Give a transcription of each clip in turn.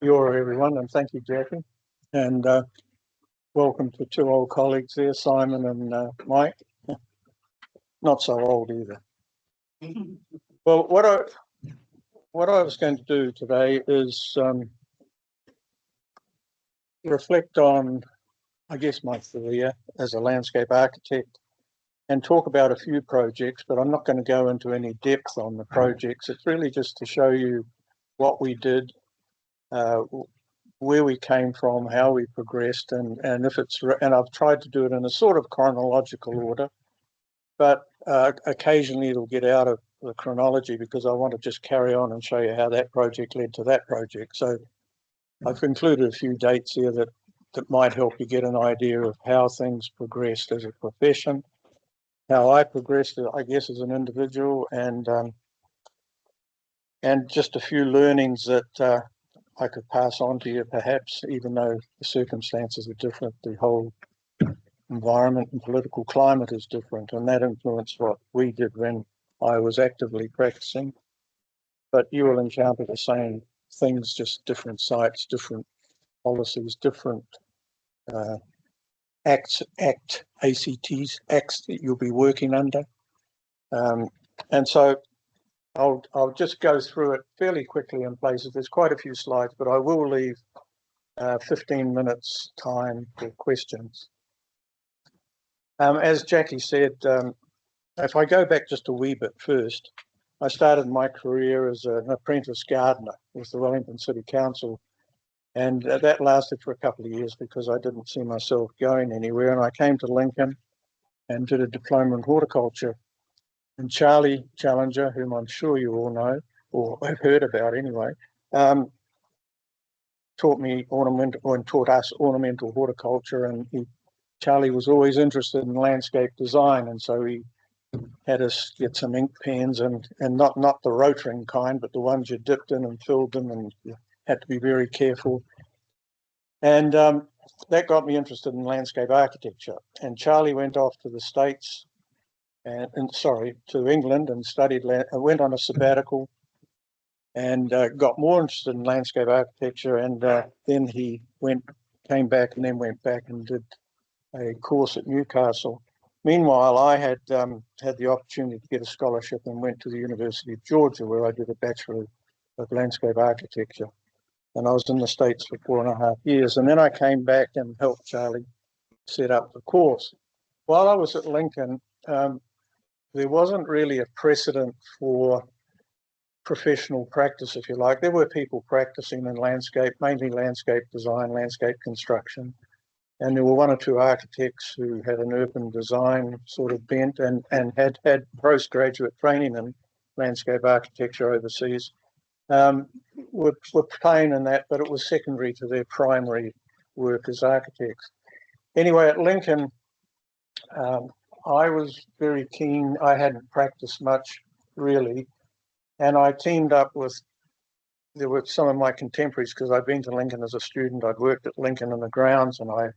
Kia ora, everyone, and thank you, Jackie. And welcome to two old colleagues there, Simon and Mike. Not so old either. Well, what I was going to do today is reflect on, I guess, my career as a landscape architect and talk about a few projects, but I'm not going to go into any depth on the projects. It's really just to show you what we did, where we came from, how we progressed, and I've tried to do it in a sort of chronological order, but occasionally it'll get out of the chronology because I want to just carry on and show you how that project led to that project. So I've included a few dates here that might help you get an idea of how things progressed as a profession, how I progressed, I guess, as an individual, and just a few learnings that I could pass on to you, perhaps, even though the circumstances are different. The whole environment and political climate is different, and that influenced what we did when I was actively practicing. But you will encounter the same things, just different sites, different policies, different acts that you'll be working under. And so I'll just go through it fairly quickly in places. There's quite a few slides, but I will leave 15 minutes time for questions. As Jackie said, if I go back just a wee bit first, I started my career as an apprentice gardener with the Wellington City Council, and that lasted for a couple of years because I didn't see myself going anywhere, and I came to Lincoln and did a diploma in horticulture. And Charlie Challenger, whom I'm sure you all know, or have heard about anyway, taught us ornamental horticulture, and Charlie was always interested in landscape design, and so he had us get some ink pens and not the rotring kind, but the ones you dipped in and filled them, and you had to be very careful. And that got me interested in landscape architecture. And Charlie went off to the States, to England, and went on a sabbatical, and got more interested in landscape architecture. And then he came back and then went back and did a course at Newcastle. Meanwhile, I had had the opportunity to get a scholarship and went to the University of Georgia, where I did a Bachelor of Landscape Architecture. And I was in the States for 4.5 years. And then I came back and helped Charlie set up the course. While I was at Lincoln, there wasn't really a precedent for professional practice, if you like. There were people practicing in landscape, mainly landscape design, landscape construction. And there were one or two architects who had an urban design sort of bent and had postgraduate training in landscape architecture overseas. Were playing in that, but it was secondary to their primary work as architects. Anyway, at Lincoln, I was very keen. I hadn't practiced much, really, and I teamed up there were some of my contemporaries, because I'd been to Lincoln as a student. I'd worked at Lincoln in the grounds, and I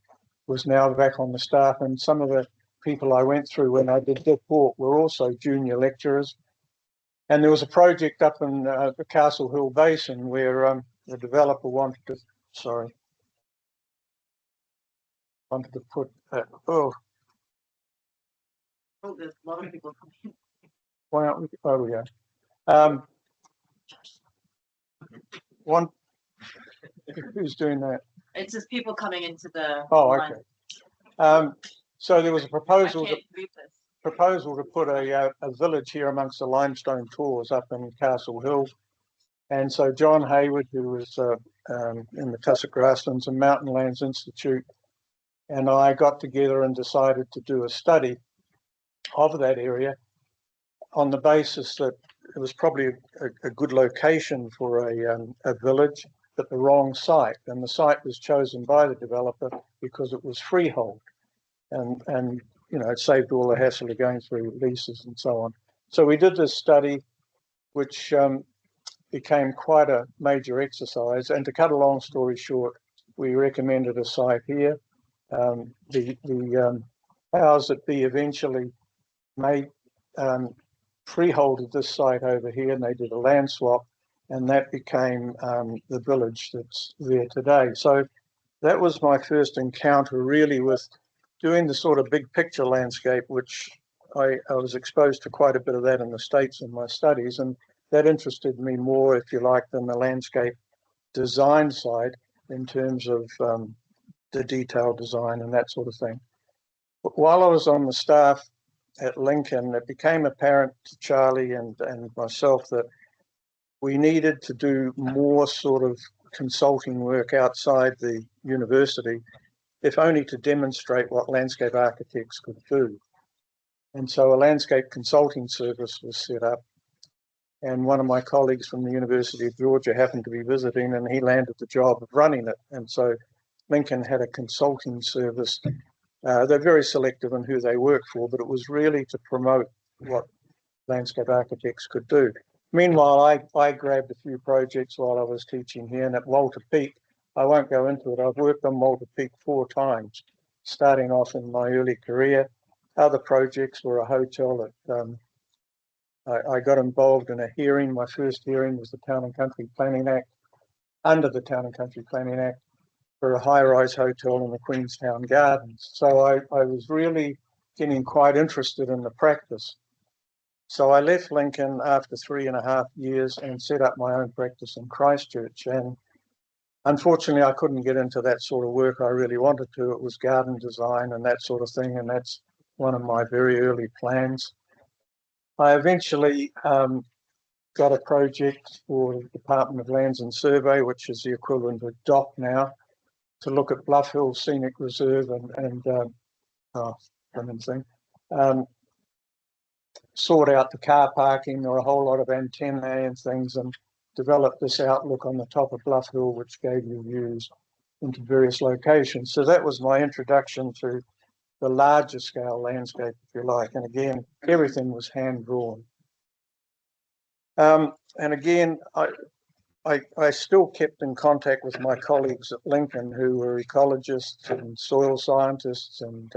was now back on the staff, and some of the people I went through when I did Diport were also junior lecturers. And there was a project up in the Castle Hill Basin where the developer wanted to put there's a lot of people coming. Well, oh, we go. Who's doing that? It's just people coming into the. Oh, okay. So there was a proposal to put a village here amongst the limestone tors up in Castle Hill. And so John Hayward, who was in the Tussock Grasslands and Mountain Lands Institute, and I got together and decided to do a study of that area on the basis that it was probably a good location for a village, but the wrong site. And the site was chosen by the developer because it was freehold. And you know, it saved all the hassle of going through leases and so on. So we did this study, which became quite a major exercise. And to cut a long story short, we recommended a site here. The powers that be eventually made freeholded this site over here, and they did a land swap. and that became the village that's there today. So that was my first encounter really with doing the sort of big picture landscape, which I was exposed to quite a bit of that in the States in my studies, and that interested me more, if you like, than the landscape design side in terms of the detailed design and that sort of thing. But while I was on the staff at Lincoln, it became apparent to Charlie and myself that we needed to do more sort of consulting work outside the university, if only to demonstrate what landscape architects could do. And so a landscape consulting service was set up. And one of my colleagues from the University of Georgia happened to be visiting, and he landed the job of running it. And so Lincoln had a consulting service. They're very selective in who they work for, but it was really to promote what landscape architects could do. Meanwhile, I grabbed a few projects while I was teaching here, and at Walter Peak, I won't go into it. I've worked on Walter Peak 4 times, starting off in my early career. Other projects were a hotel that I got involved in a hearing. My first hearing was the Town and Country Planning Act, under the Town and Country Planning Act, for a high-rise hotel in the Queenstown Gardens. So I was really getting quite interested in the practice. So I left Lincoln after 3.5 years and set up my own practice in Christchurch. And unfortunately, I couldn't get into that sort of work I really wanted to. It was garden design and that sort of thing, and that's one of my very early plans. I eventually got a project for the Department of Lands and Survey, which is the equivalent of DOC now, to look at Bluff Hill Scenic Reserve sort out the car parking. There were a whole lot of antennae and things, and developed this outlook on the top of Bluff Hill, which gave you views into various locations. So that was my introduction to the larger scale landscape, if you like. And again, everything was hand drawn. And again, I still kept in contact with my colleagues at Lincoln, who were ecologists and soil scientists and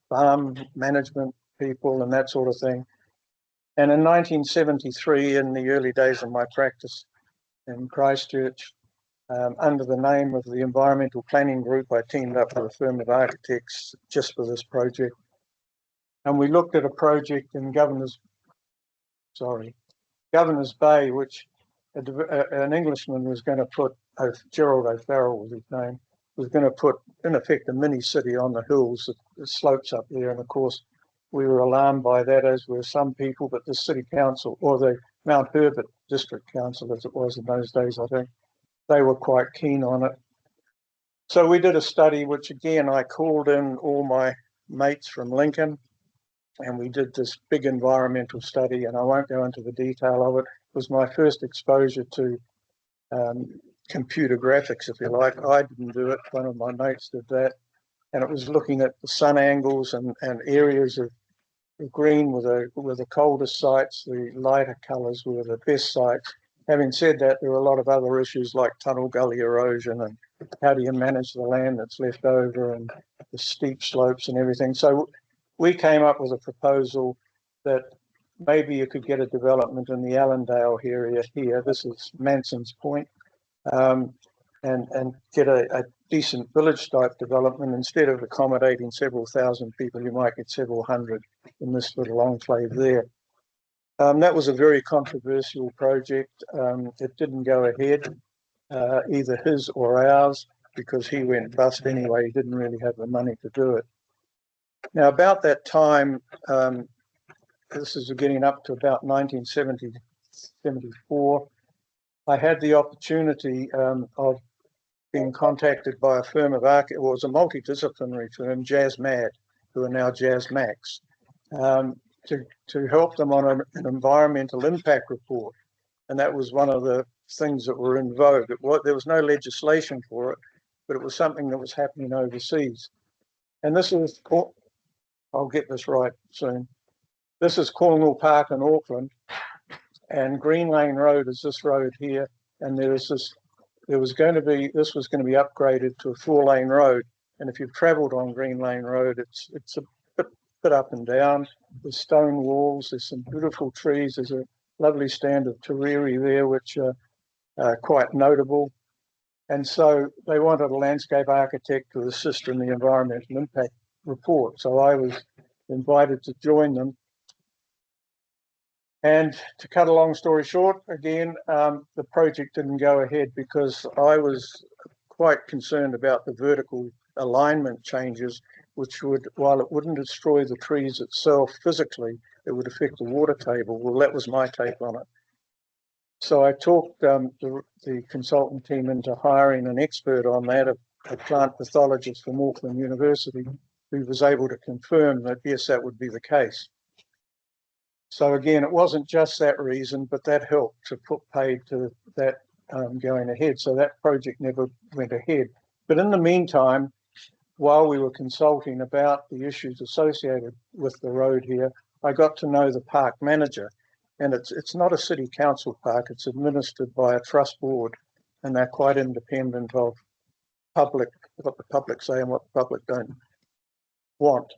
farm management people and that sort of thing. And in 1973, in the early days of my practice in Christchurch, under the name of the Environmental Planning Group, I teamed up with a firm of architects just for this project. And we looked at a project in Governor's Bay, which an Englishman was going to put, Gerald O'Farrell was his name, was going to put, in effect, a mini city on the hills, the slopes up there. And of course, we were alarmed by that, as were some people, but the city council, or the Mount Herbert District Council, as it was in those days, I think, they were quite keen on it. So we did a study, which again, I called in all my mates from Lincoln, and we did this big environmental study, and I won't go into the detail of it. It was my first exposure to computer graphics, if you like. I didn't do it, one of my mates did that. And it was looking at the sun angles and areas of green were the coldest sites, the lighter colours were the best sites. Having said that, there were a lot of other issues like tunnel gully erosion and how do you manage the land that's left over and the steep slopes and everything. So we came up with a proposal that maybe you could get a development in the Allendale area here. This is Manson's Point, and get a decent village type development. Instead of accommodating several thousand people, you might get several hundred in this little enclave there. That was a very controversial project. It didn't go ahead, either his or ours, because he went bust anyway. He didn't really have the money to do it. Now, about that time, this is getting up to about 1970, 74, I had the opportunity of being contacted by a firm of architects. It was a multidisciplinary firm, Jazz Mad, who are now Jazz Max, to help them on an environmental impact report. And that was one of the things that were in vogue. There was no legislation for it, but it was something that was happening overseas. And this is, I'll get this right soon. This is Cornwall Park in Auckland, and Green Lane Road is this road here. And this was going to be upgraded to a 4-lane road. And if you've travelled on Green Lane Road, it's a bit up and down. There's stone walls. There's some beautiful trees. There's a lovely stand of terrari there, which are quite notable. And so they wanted a landscape architect to assist in the environmental impact report. So I was invited to join them. And to cut a long story short, again, the project didn't go ahead because I was quite concerned about the vertical alignment changes, which would, while it wouldn't destroy the trees itself physically, it would affect the water table. Well, that was my take on it. So I talked the consultant team into hiring an expert on that, a plant pathologist from Auckland University, who was able to confirm that, yes, that would be the case. So again, it wasn't just that reason, but that helped to put paid to that going ahead. So that project never went ahead. But in the meantime, while we were consulting about the issues associated with the road here, I got to know the park manager. And it's not a city council park, it's administered by a trust board, and they're quite independent of public, what the public say and what the public don't want.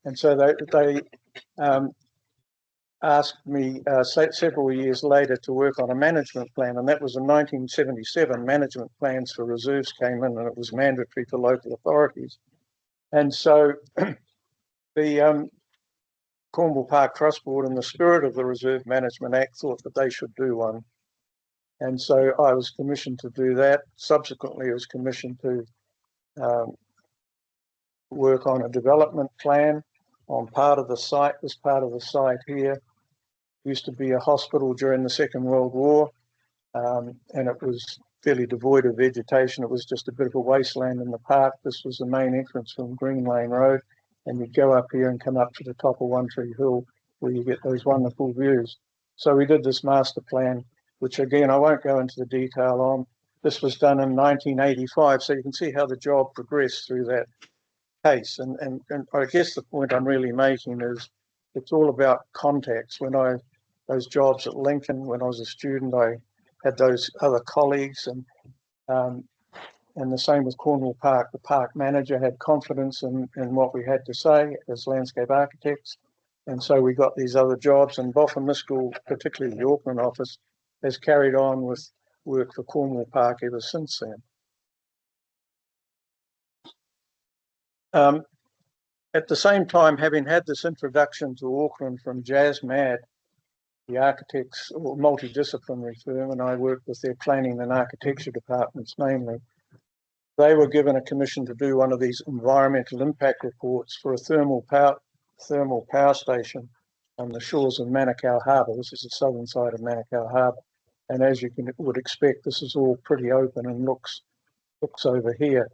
And so they asked me several years later to work on a management plan, and that was in 1977. Management plans for reserves came in, and it was mandatory for local authorities. And so the Cornwall Park Trust Board, in the spirit of the Reserve Management Act, thought that they should do one. And so I was commissioned to do that. Subsequently, I was commissioned to work on a development plan on part of the site. This part of the site here used to be a hospital during the Second World War, and it was fairly devoid of vegetation. It was just a bit of a wasteland in the park. This was the main entrance from Green Lane Road, and you'd go up here and come up to the top of One Tree Hill where you get those wonderful views. So we did this master plan, which again, I won't go into the detail on. This was done in 1985, so you can see how the job progressed through that case. And I guess the point I'm really making is it's all about contacts. When those jobs at Lincoln, when I was a student, I had those other colleagues, and the same with Cornwall Park. The park manager had confidence in what we had to say as landscape architects. And so we got these other jobs, and Boffa Miskell, particularly the Auckland office, has carried on with work for Cornwall Park ever since then. At the same time, having had this introduction to Auckland from Jazz Mad, the architects, or multidisciplinary firm, and I worked with their planning and architecture departments mainly, they were given a commission to do one of these environmental impact reports for a thermal power station on the shores of Manukau Harbour. This is the southern side of Manukau Harbour. And as you would expect, this is all pretty open and looks over here.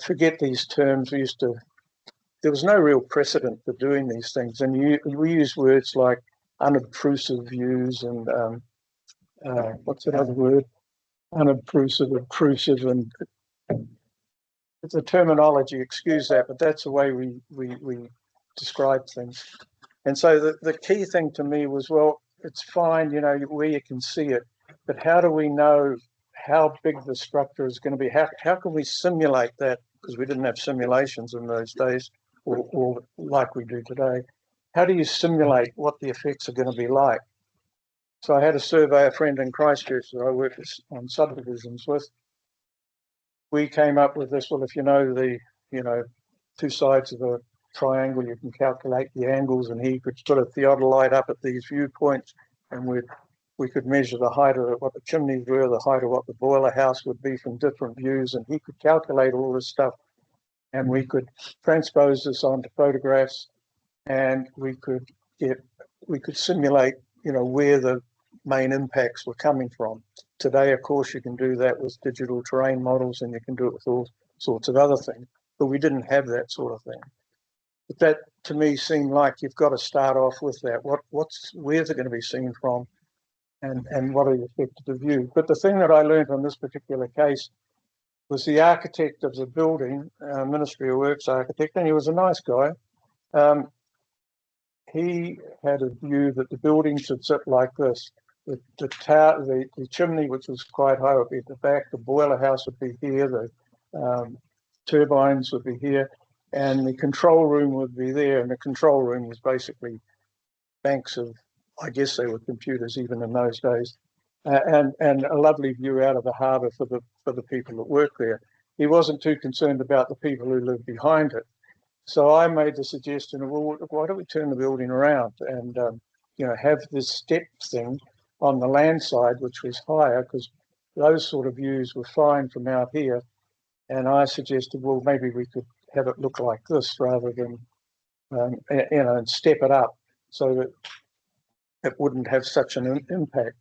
Forget these terms. There was no real precedent for doing these things. And we use words like unobtrusive views and what's that other word? Unobtrusive, obtrusive, and it's a terminology, excuse that, but that's the way we describe things. And so the key thing to me was, well, it's fine, where you can see it, but how do we know how big the structure is going to be? How can we simulate that? Because we didn't have simulations in those days, or like we do today. How do you simulate what the effects are going to be like? So I had a surveyor friend in Christchurch that I worked on subdivisions with. We came up with this, well, if you know the two sides of a triangle, you can calculate the angles, and he could put a theodolite up at these viewpoints, and we could measure the height of what the chimneys were, the height of what the boiler house would be from different views, and he could calculate all this stuff, and we could transpose this onto photographs, and we could simulate, where the main impacts were coming from. Today, of course, you can do that with digital terrain models, and you can do it with all sorts of other things, but we didn't have that sort of thing. But that, to me, seemed like you've got to start off with that. Where's it going to be seen from, and what are the effects of view? But the thing that I learned on this particular case was the architect of the building, Ministry of Works architect, and he was a nice guy. He had a view that the building should sit like this. The chimney, which was quite high, would be at the back. The boiler house would be here. The turbines would be here, and the control room would be there. And the control room was basically banks of I guess they were computers even in those days, and a lovely view out of the harbour for the people that work there. He wasn't too concerned about the people who lived behind it. So I made the suggestion, well, why don't we turn the building around and have this step thing on the land side, which was higher, because those sort of views were fine from out here. And I suggested, well, maybe we could have it look like this rather than, and step it up so that it wouldn't have such an impact.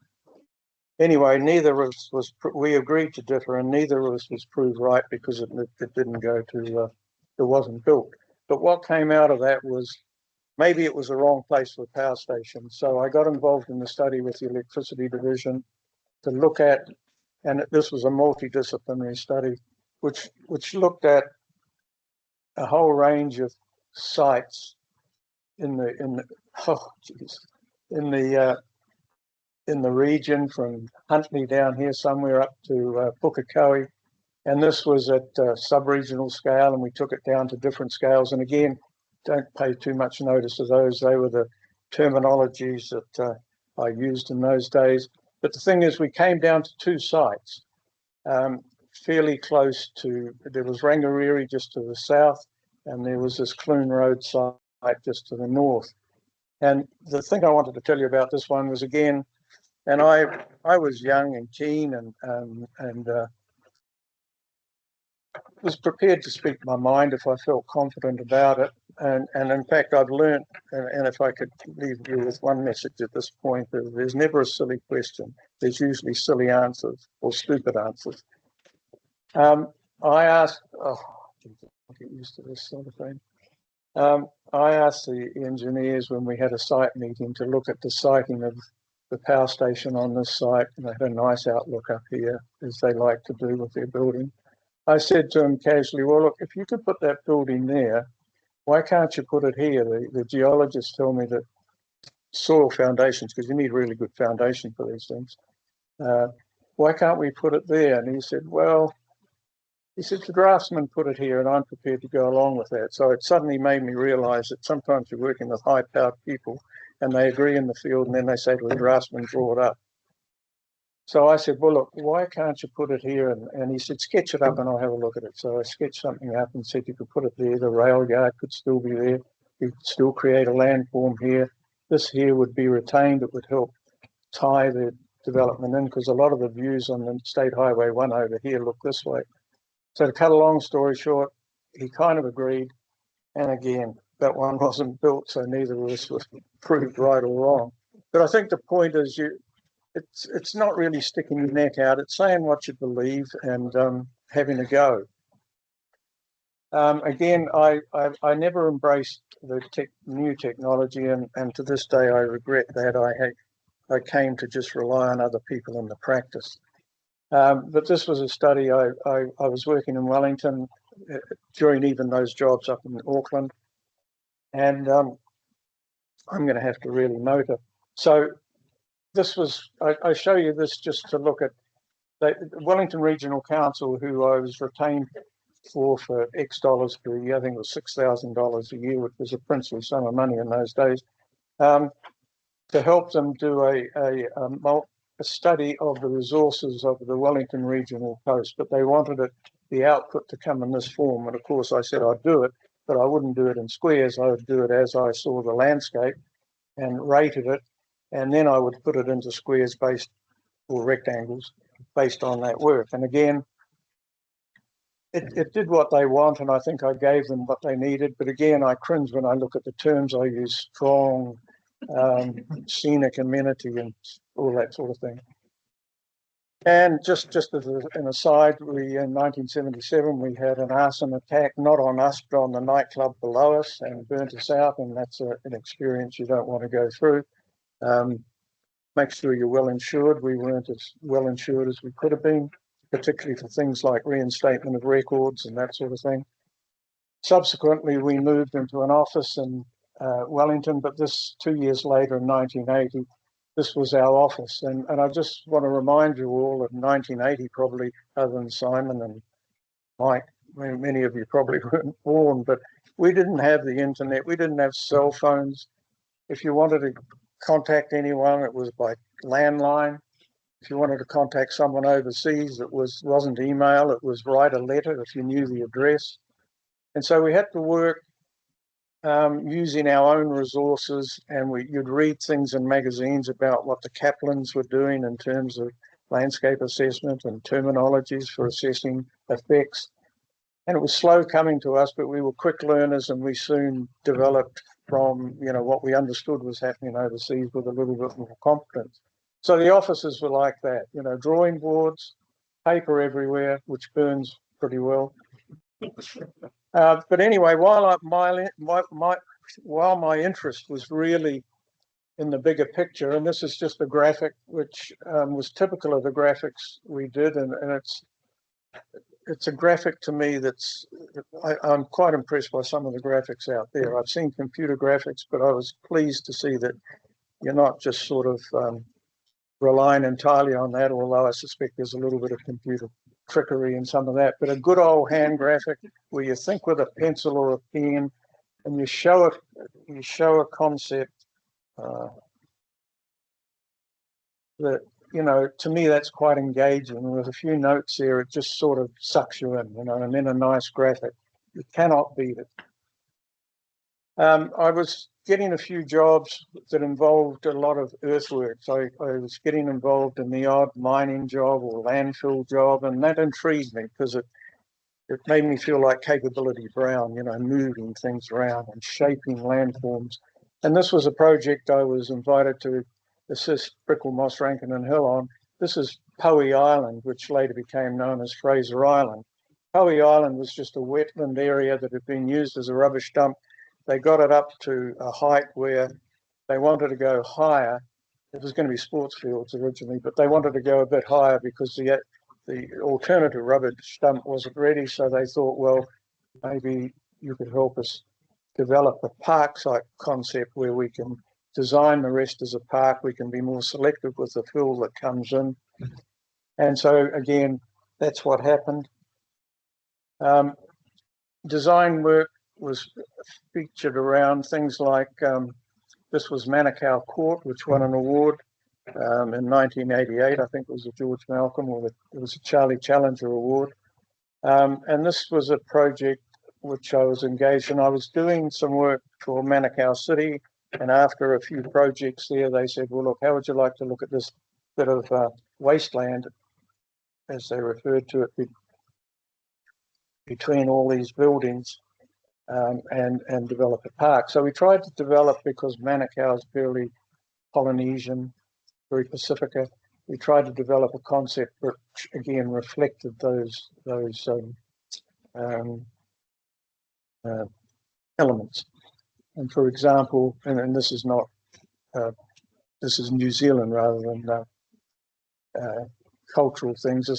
Anyway, neither of us we agreed to differ, and neither of us was proved right because it didn't go to, it wasn't built. But what came out of that was maybe it was the wrong place for a power station. So I got involved in the study with the electricity division to look at, and this was a multidisciplinary study, which looked at a whole range of sites in the region from Huntly down here somewhere up to Pukekohe. And this was at sub-regional scale, and we took it down to different scales. And again, don't pay too much notice of those. They were the terminologies that I used in those days. But the thing is, we came down to two sites, fairly close to, there was Rangariri just to the south, and there was this Clune Road site just to the north. And the thing I wanted to tell you about this one was, again, and I was young and keen and was prepared to speak my mind if I felt confident about it. And in fact, I've learned, and if I could leave you with one message at this point, there's never a silly question. There's usually silly answers or stupid answers. I asked, I get used to this sort of thing. I asked the engineers when we had a site meeting to look at the siting of the power station on this site, and they had a nice outlook up here, as they like to do with their building. I said to him casually, well, look, if you could put that building there, why can't you put it here? The geologists tell me that soil foundations, because you need really good foundation for these things, why can't we put it there? And he said, well, the draftsman put it here and I'm prepared to go along with that. So it suddenly made me realize that sometimes you're working with high-powered people and they agree in the field and then they say to the draftsman, draw it up. So I said, well, look, why can't you put it here? And he said, sketch it up and I'll have a look at it. So I sketched something up and said you could put it there. The rail yard could still be there. You could still create a landform here. This here would be retained. It would help tie the development in, because a lot of the views on the State Highway 1 over here look this way. So to cut a long story short, he kind of agreed. And again, that one wasn't built, so neither of us was proved right or wrong. But I think the point is it's not really sticking your neck out. It's saying what you believe and having a go. Again, I never embraced the new technology, and to this day I regret that I came to just rely on other people in the practice. But this was a study. I was working in Wellington during even those jobs up in Auckland, and I'm going to have to really note it. So this was, I show you this just to look at the Wellington Regional Council, who I was retained for X dollars per year. I think it was $6,000 a year, which was a princely sum of money in those days, to help them do a study of the resources of the Wellington Regional Coast. But they wanted the output to come in this form. And of course I said I'd do it, but I wouldn't do it in squares. I would do it as I saw the landscape and rated it. And then I would put it into squares based, or rectangles, based on that work. And again, it did what they want, and I think I gave them what they needed. But again, I cringe when I look at the terms I use: strong, scenic amenity, and all that sort of thing. And just as an aside, in 1977, we had an arson attack, not on us, but on the nightclub below us, and burnt us out. And that's an experience you don't want to go through. Make sure you're well insured. We weren't as well insured as we could have been, particularly for things like reinstatement of records and that sort of thing. Subsequently, we moved into an office in Wellington, but this 2 years later, in 1980, this was our office. And I just want to remind you all of 1980, probably, other than Simon and Mike, many of you probably weren't born, but we didn't have the internet. We didn't have cell phones. If you wanted to contact anyone, it was by landline. If you wanted to contact someone overseas, it wasn't email, it was write a letter if you knew the address. And so we had to work using our own resources, and you'd read things in magazines about what the Kaplans were doing in terms of landscape assessment and terminologies for assessing effects. And it was slow coming to us, but we were quick learners, and we soon developed from, what we understood was happening overseas with a little bit more competence. So the offices were like that, drawing boards, paper everywhere, which burns pretty well. But anyway, while my interest was really in the bigger picture, and this is just a graphic which was typical of the graphics we did, and it's a graphic to me I'm quite impressed by some of the graphics out there. I've seen computer graphics, but I was pleased to see that you're not just sort of relying entirely on that, although I suspect there's a little bit of computer trickery in some of that, but a good old hand graphic where you think with a pencil or a pen and you show a concept that, to me that's quite engaging. With a few notes there, it just sort of sucks you in, and then a nice graphic. You cannot beat it. I was getting a few jobs that involved a lot of earthworks. I was getting involved in the odd mining job or landfill job, and that intrigued me because it made me feel like Capability Brown, moving things around and shaping landforms. And this was a project I was invited to assist Brickell, Moss, Rankin and Hill on. This is Poe Island, which later became known as Fraser Island. Poe Island was just a wetland area that had been used as a rubbish dump. They got it up to a height where they wanted to go higher. It was going to be sports fields originally, but they wanted to go a bit higher because the alternative rubbish dump wasn't ready. So they thought, well, maybe you could help us develop a park-site concept where we can design the rest as a park. We can be more selective with the fill that comes in. And so, again, that's what happened. Design work was featured around things like this was Manukau Court, which won an award in 1988. I think it was a George Malcolm, or it was a Charlie Challenger Award. And this was a project which I was engaged in. I was doing some work for Manukau City, and after a few projects there, they said, well, look, how would you like to look at this bit of wasteland, as they referred to it, between all these buildings, and develop a park. So we tried to develop, because Manukau is fairly Polynesian, very Pacifica, we tried to develop a concept which again reflected those elements. And for example, and this is not this is New Zealand rather than cultural things.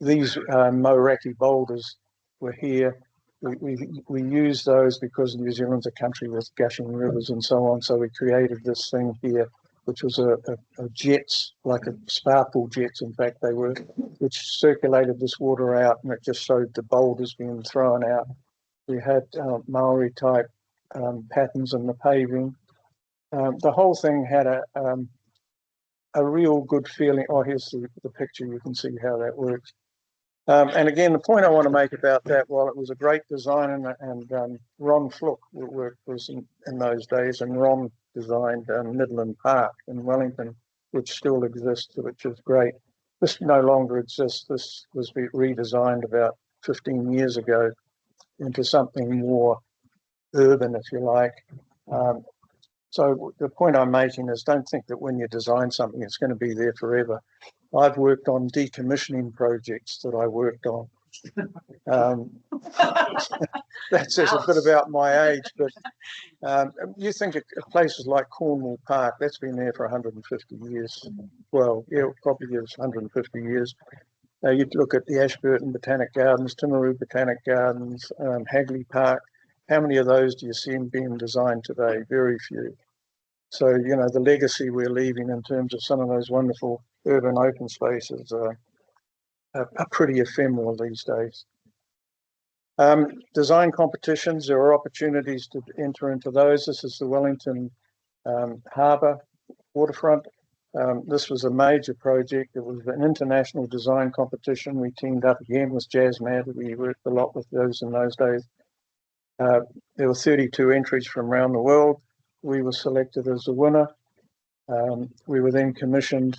These Moeraki boulders were here. We used those because New Zealand's a country with gushing rivers and so on. So we created this thing here, which was a jets, like a sparkle jets, in fact they were, which circulated this water out, and it just showed the boulders being thrown out. We had Maori type patterns in the paving. The whole thing had a real good feeling. Oh, here's the picture. You can see how that works. And again, the point I want to make about that, while it was a great design, and Ron Fluke was in those days, and Ron designed Midland Park in Wellington, which still exists, which is great. This no longer exists. This was redesigned about 15 years ago into something more urban, if you like. So the point I'm making is, don't think that when you design something, it's going to be there forever. I've worked on decommissioning projects that I worked on. That says a bit about my age, but you think of places like Cornwall Park, that's been there for 150 years. Well, yeah, probably is 150 years. You'd look at the Ashburton Botanic Gardens, Timaru Botanic Gardens, Hagley Park. How many of those do you see being designed today? Very few. So, the legacy we're leaving in terms of some of those wonderful urban open spaces are pretty ephemeral these days. Design competitions, there are opportunities to enter into those. This is the Wellington harbour, waterfront. This was a major project. It was an international design competition. We teamed up again with JazzMad. We worked a lot with those in those days. There were 32 entries from around the world. We were selected as the winner. We were then commissioned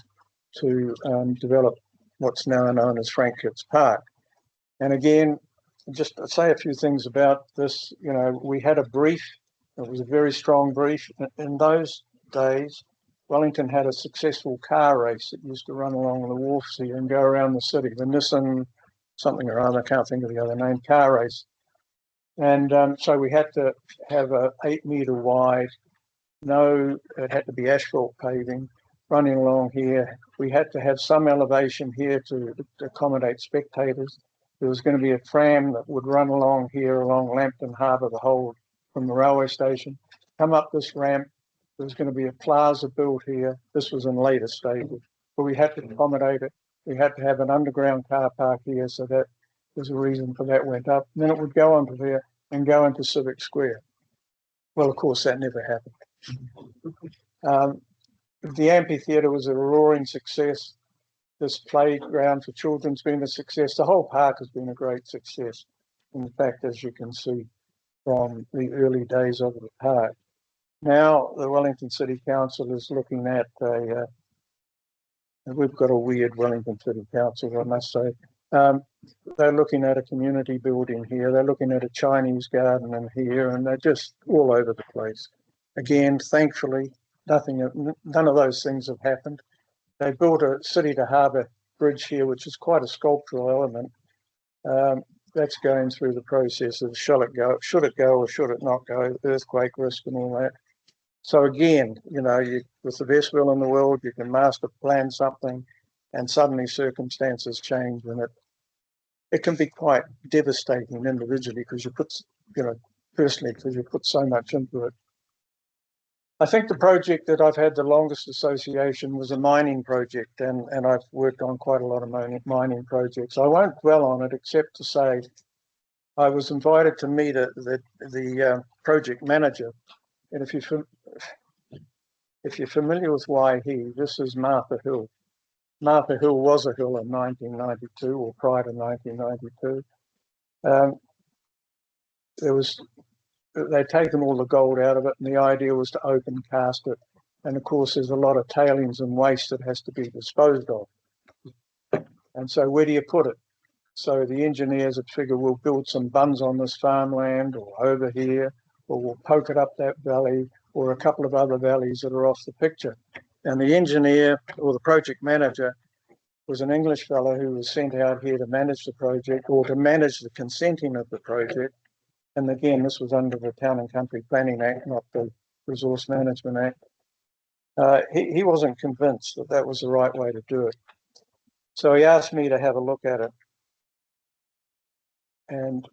to develop what's now known as Frank Kitts Park. And again, just to say a few things about this, we had a brief. It was a very strong brief. In those days, Wellington had a successful car race that used to run along the wharfs here and go around the city, the Nissan something or other, I can't think of the other name, car race. And so we had to have a 8-metre wide, it had to be asphalt paving running along here. We had to have some elevation here to accommodate spectators. There was going to be a tram that would run along here, along Lambton Harbour, the whole from the railway station, come up this ramp. There was going to be a plaza built here. This was in later stages, but we had to accommodate it. We had to have an underground car park here, so that there's a reason for that went up. And then it would go onto there and go into Civic Square. Well, of course, that never happened. The amphitheatre was a roaring success. This playground for children's been a success. The whole park has been a great success. In fact, as you can see from the early days of the park. Now, the Wellington City Council is looking at we've got a weird Wellington City Council, I must say. They're looking at a community building here. They're looking at a Chinese garden in here, and they're just all over the place. Again, thankfully, none of those things have happened. They built a city to harbour bridge here, which is quite a sculptural element. That's going through the process of should it go or should it not go, earthquake risk and all that. So again, with the best will in the world, you can master plan something and suddenly circumstances change, and it can be quite devastating individually because you put so much into it. I think the project that I've had the longest association was a mining project, and I've worked on quite a lot of mining projects. I won't dwell on it except to say I was invited to meet the project manager, and if you're familiar with Waihi, this is Martha Hill. Martha Hill was a hill in 1992 or prior to 1992. They'd taken all the gold out of it, and the idea was to open cast it. And of course, there's a lot of tailings and waste that has to be disposed of. And so where do you put it? So the engineers had figured we'll build some buns on this farmland or over here, or we'll poke it up that valley or a couple of other valleys that are off the picture. And the engineer or the project manager was an English fellow who was sent out here to manage the project or to manage the consenting of the project. And again, this was under the Town and Country Planning Act, not the Resource Management Act. He wasn't convinced that that was the right way to do it. So he asked me to have a look at it. And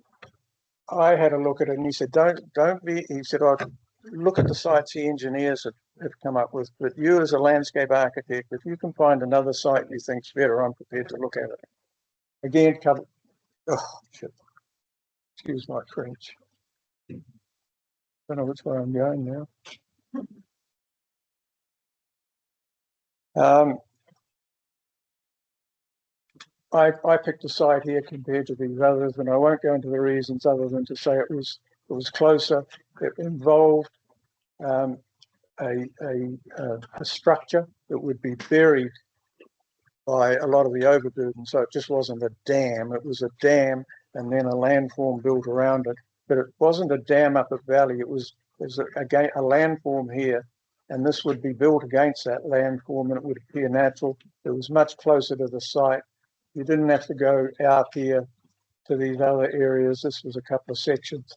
I had a look at it, and he said, he said, I'll look at the sites the engineers have come up with, but you as a landscape architect, if you can find another site you think's better, I'm prepared to look at it. Again, excuse my French. Don't know which way I'm going now. I picked a site here compared to these others, and I won't go into the reasons other than to say it was closer. It involved a structure that would be buried by a lot of the overburden, so it just wasn't a dam. It was a dam and then a landform built around it, but it wasn't a dam up at valley. It was a landform here, and this would be built against that landform, and it would appear natural. It was much closer to the site. You didn't have to go out here to these other areas. This was a couple of sections.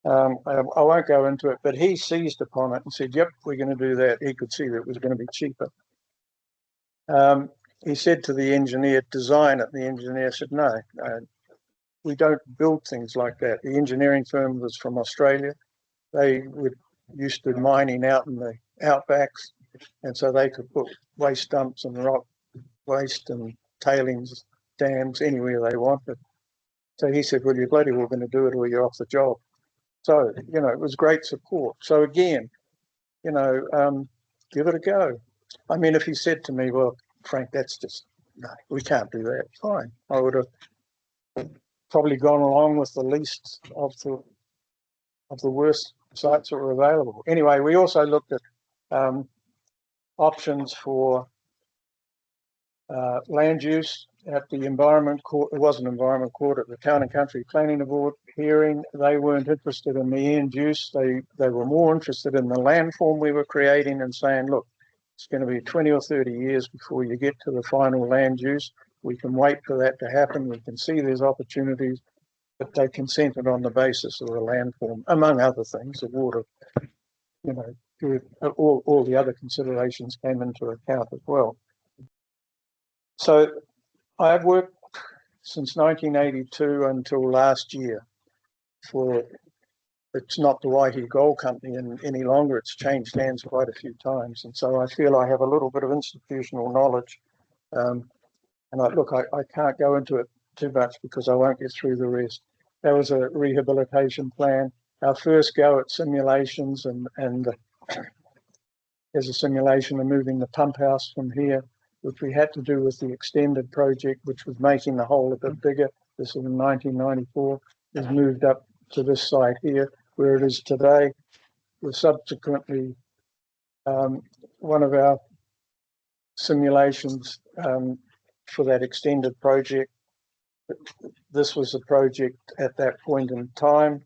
I won't go into it, but he seized upon it and said, yep, we're going to do that. He could see that it was going to be cheaper. He said to the engineer, design it. The engineer said, no, we don't build things like that. The engineering firm was from Australia. They were used to mining out in the outbacks, and so they could put waste dumps and rock waste and tailings dams anywhere they wanted. So he said, well, you're bloody well going to do it or you're off the job. So, it was great support. So again, give it a go. I mean, if he said to me, well, Frank, that's just, no, we can't do that. Fine. I would have probably gone along with the least of the worst sites that were available. Anyway, we also looked at options for land use at the Environment Court. It was an Environment Court at the Town and Country Planning Board hearing. They weren't interested in the end use. They were more interested in the landform we were creating and saying, look, it's going to be 20 or 30 years before you get to the final land use. We can wait for that to happen. We can see there's opportunities, but they consented on the basis of the landform, among other things. The water, all the other considerations came into account as well. So I've worked since 1982 until last year it's not the Waihi Gold Company any longer. It's changed hands quite a few times. And so I feel I have a little bit of institutional knowledge. And I can't go into it too much because I won't get through the rest. That was a rehabilitation plan. Our first go at simulations and there's a simulation of moving the pump house from here, which we had to do with the extended project, which was making the hole a bit bigger. This was in 1994. It's moved up to this site here, where it is today. We're subsequently, one of our simulations for that extended project, this was a project at that point in time,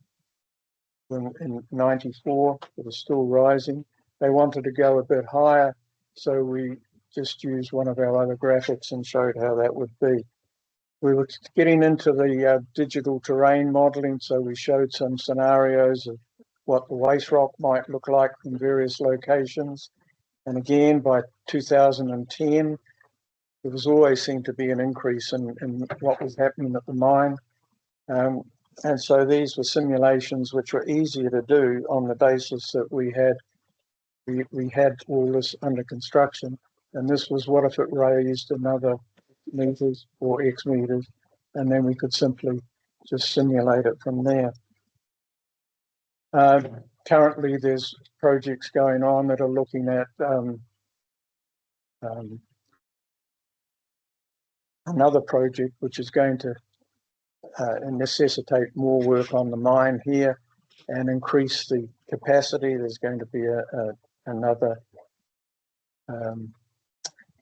in 94, it was still rising. They wanted to go a bit higher, so we just used one of our other graphics and showed how that would be. We were getting into the digital terrain modeling, so we showed some scenarios of what the waste rock might look like from various locations. And again, by 2010, there was always seemed to be an increase in what was happening at the mine. And so these were simulations which were easier to do on the basis that we had all this under construction. And this was what if it raised another meters or X meters, and then we could simply just simulate it from there. Currently, there's projects going on that are looking at another project which is going to necessitate more work on the mine here and increase the capacity. There's going to be another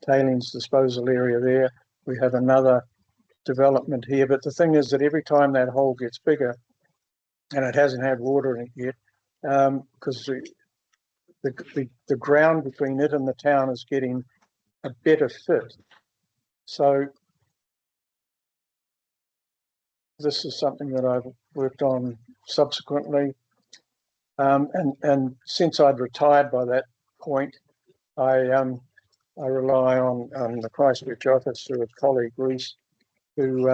tailings disposal area there. We have another development here, but the thing is that every time that hole gets bigger, and it hasn't had water in it yet, because the ground between it and the town is getting a better fit. So this is something that I've worked on subsequently, and since I'd retired by that point, I rely on the Christchurch office through a colleague, Reese, who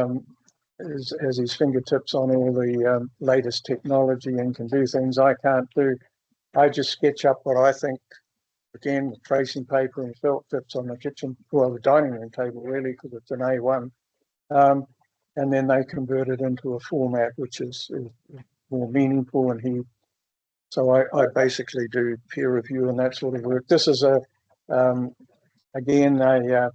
has his fingertips on all the latest technology and can do things I can't do. I just sketch up what I think, again, with tracing paper and felt tips on the kitchen, well, the dining room table, really, because it's an A1. And then they convert it into a format which is more meaningful. And so I basically do peer review and that sort of work. This is again, a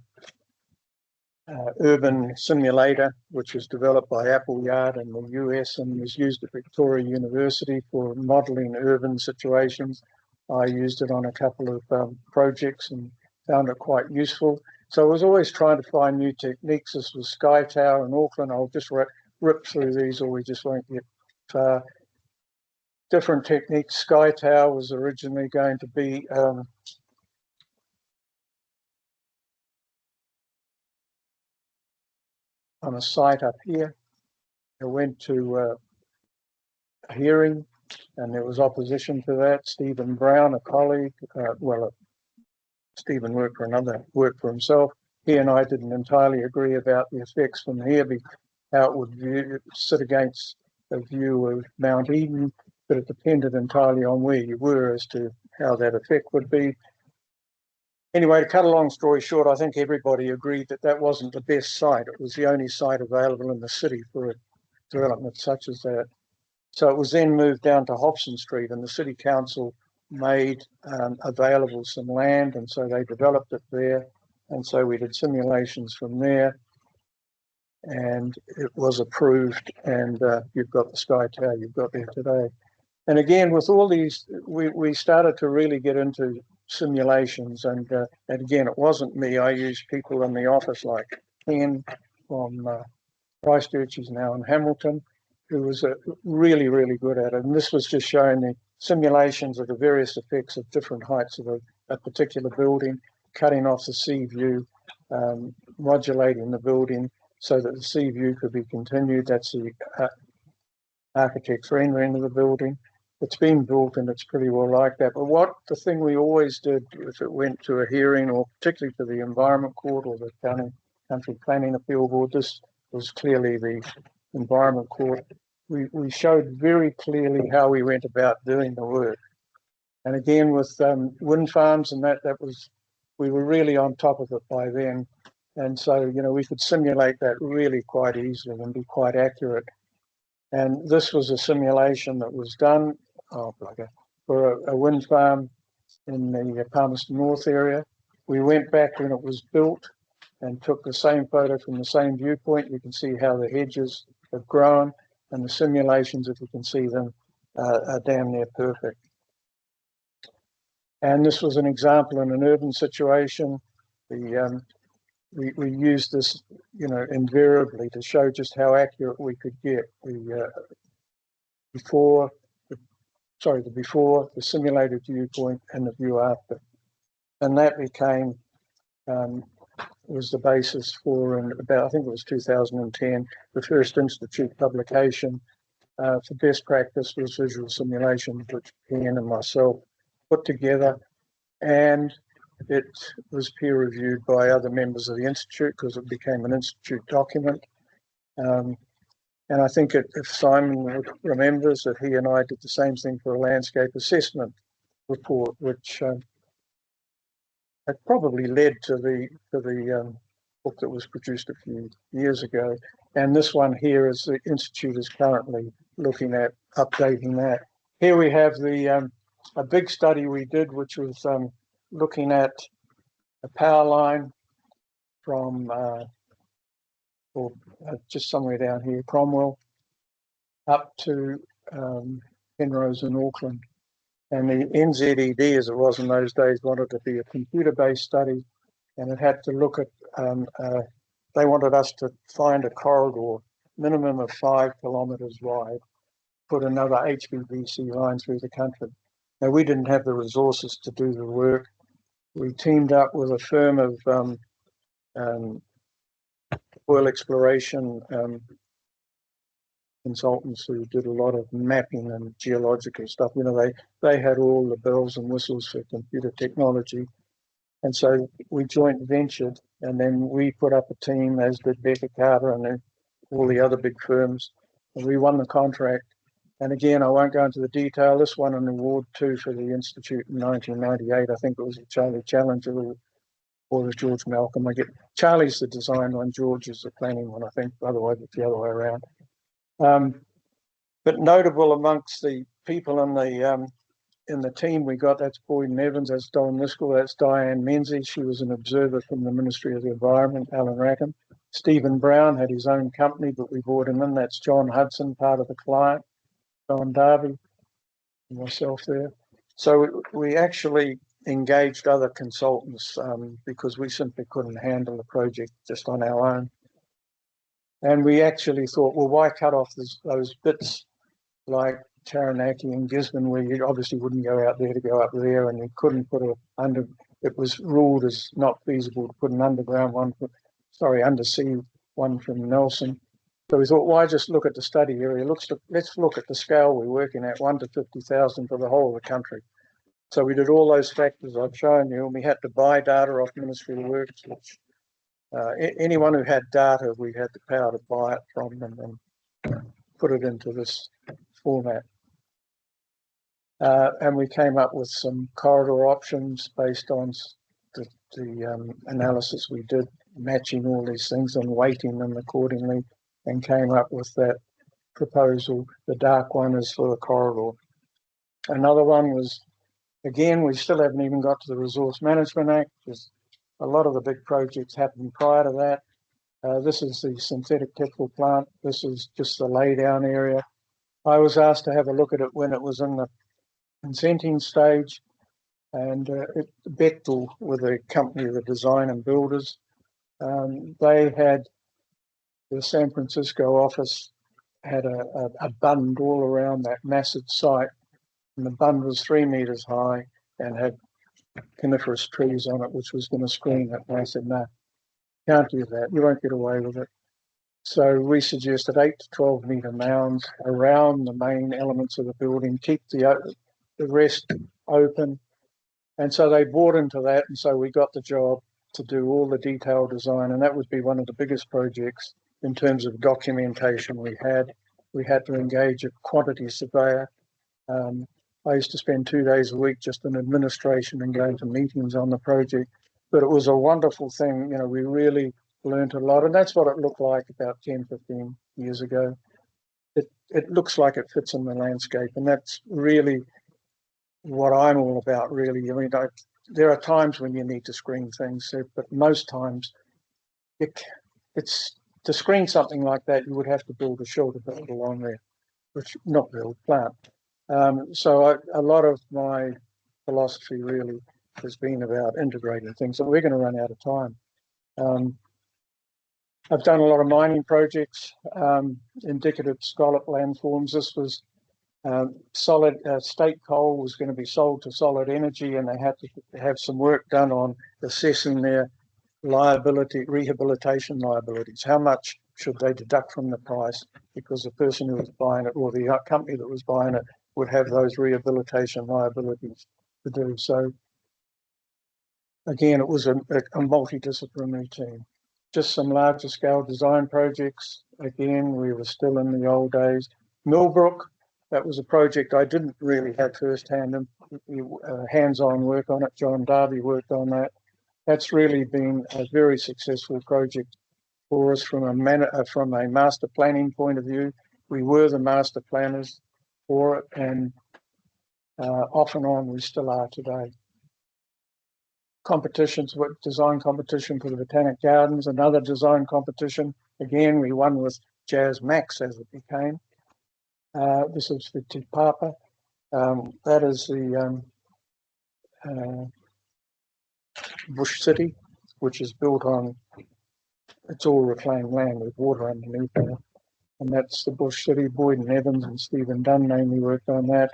urban simulator, which was developed by Appleyard in the US and was used at Victoria University for modeling urban situations. I used it on a couple of projects and found it quite useful. So I was always trying to find new techniques. This was Sky Tower in Auckland. I'll just rip through these or we just won't get far. Different techniques. Sky Tower was originally going to be on a site up here. I went to a hearing and there was opposition to that. Stephen Brown, a colleague, Stephen worked for himself. He and I didn't entirely agree about the effects from here, how it would sit against a view of Mount Eden, but it depended entirely on where you were as to how that effect would be. Anyway, to cut a long story short, I think everybody agreed that that wasn't the best site. It was the only site available in the city for a development such as that. So it was then moved down to Hobson Street, and the city council made available some land, and so they developed it there. And so we did simulations from there, and it was approved. And you've got the Sky Tower you've got there today. And again, with all these, we started to really get into simulations. And again, it wasn't me. I used people in the office like Ken from Christchurch, he's now in Hamilton, who was really, really good at it. And this was just showing the simulations of the various effects of different heights of a particular building, cutting off the sea view, modulating the building so that the sea view could be continued. That's the architect's rendering of the building. It's been built and it's pretty well like that. But the thing we always did, if it went to a hearing, or particularly to the Environment Court or the Country Planning Appeal Board, this was clearly the Environment Court. We showed very clearly how we went about doing the work. And again, with wind farms and that was, we were really on top of it by then. And so, we could simulate that really quite easily and be quite accurate. And this was a simulation that was done for a wind farm in the Palmerston North area. We went back when it was built and took the same photo from the same viewpoint. You can see how the hedges have grown, and the simulations, if you can see them, are damn near perfect. And this was an example in an urban situation. We used this, invariably to show just how accurate we could get. The before, the simulated viewpoint, and the view after, and that became was the basis for, I think it was 2010, the first institute publication for best practice was visual simulation, which Ken and myself put together, and it was peer reviewed by other members of the institute because it became an institute document. And I think if Simon remembers that he and I did the same thing for a landscape assessment report, which had probably led to the book that was produced a few years ago. And this one here is the institute is currently looking at updating that. Here we have the a big study we did, which was looking at a power line from just somewhere down here, Cromwell, up to Penrose in Auckland. And the NZED, as it was in those days, wanted to be a computer-based study, and it had to look at, they wanted us to find a corridor, minimum of 5 kilometres wide, put another HVDC line through the country. Now, we didn't have the resources to do the work. We teamed up with a firm of oil exploration consultants who did a lot of mapping and geological stuff. They had all the bells and whistles for computer technology. And so we joint ventured, and then we put up a team, as did Becker Carter and then all the other big firms. And we won the contract. And again, I won't go into the detail. This won an award too for the Institute in 1998. I think it was a Charlie Challenger or the George Malcolm. Charlie's the design one, George is the planning one, I think. Otherwise, it's the other way around. But notable amongst the people in the team we got, that's Boyden Evans, that's Don Miskell, that's Diane Menzies. She was an observer from the Ministry of the Environment, Alan Rackham. Stephen Brown had his own company, but we brought him in. That's John Hudson, part of the client, Don Darby, and myself there. So we actually engaged other consultants because we simply couldn't handle the project just on our own. And we actually thought, well, why cut off those bits like Taranaki and Gisborne, where you obviously wouldn't go out there to go up there, and you couldn't put it was ruled as not feasible to put an underground one, undersea one from Nelson. So we thought, why just look at the study area? Let's look at the scale we're working at, 1 to 50,000 for the whole of the country. So we did all those factors I've shown you, and we had to buy data off Ministry of Works, which anyone who had data, we had the power to buy it from them and put it into this format. And we came up with some corridor options based on the analysis we did, matching all these things and weighting them accordingly, and came up with that proposal. The dark one is for the corridor. Another one was Again, we still haven't even got to the Resource Management Act. There's a lot of the big projects happened prior to that. This is the synthetic textile plant. This is just the laydown area. I was asked to have a look at it when it was in the consenting stage, and Bechtel were the company, the design and builders. They had the San Francisco office had a bund all around that massive site, and the bund was 3 meters high and had coniferous trees on it, which was going to screen it. And I said, no, can't do that. You won't get away with it. So we suggested 8 to 12 meter mounds around the main elements of the building, keep the rest open. And so they bought into that. And so we got the job to do all the detailed design. And that would be one of the biggest projects in terms of documentation we had. We had to engage a quantity surveyor. I used to spend 2 days a week just in administration and going to meetings on the project. But it was a wonderful thing. You know, we really learned a lot. And that's what it looked like about 10, 15 years ago. It looks like it fits in the landscape. And that's really what I'm all about, really. I mean, there are times when you need to screen things, but most times it's to screen something like that, you would have to build a shelter build along there, which not build, plant. So a lot of my philosophy really has been about integrating things, and we're going to run out of time. I've done a lot of mining projects, indicative scallop landforms. This was solid state coal was going to be sold to Solid Energy, and they had to have some work done on assessing their rehabilitation liabilities. How much should they deduct from the price? Because the person who was buying it, or the company that was buying it, would have those rehabilitation liabilities to do. So again, it was a multidisciplinary team. Just some larger scale design projects. Again, we were still in the old days. Millbrook, that was a project I didn't really have first-hand hands-on work on it. John Darby worked on that. That's really been a very successful project for us from a master planning point of view. We were the master planners for it, and off and on we still are today. Competitions, design competition for the Botanic Gardens, another design competition. Again, we won with Jazz Max as it became. This is for Te Papa. That is the Bush City, which is built on, it's all reclaimed land with water underneath there. And that's the Bush City. Boyd and Evans and Stephen Dunn mainly worked on that.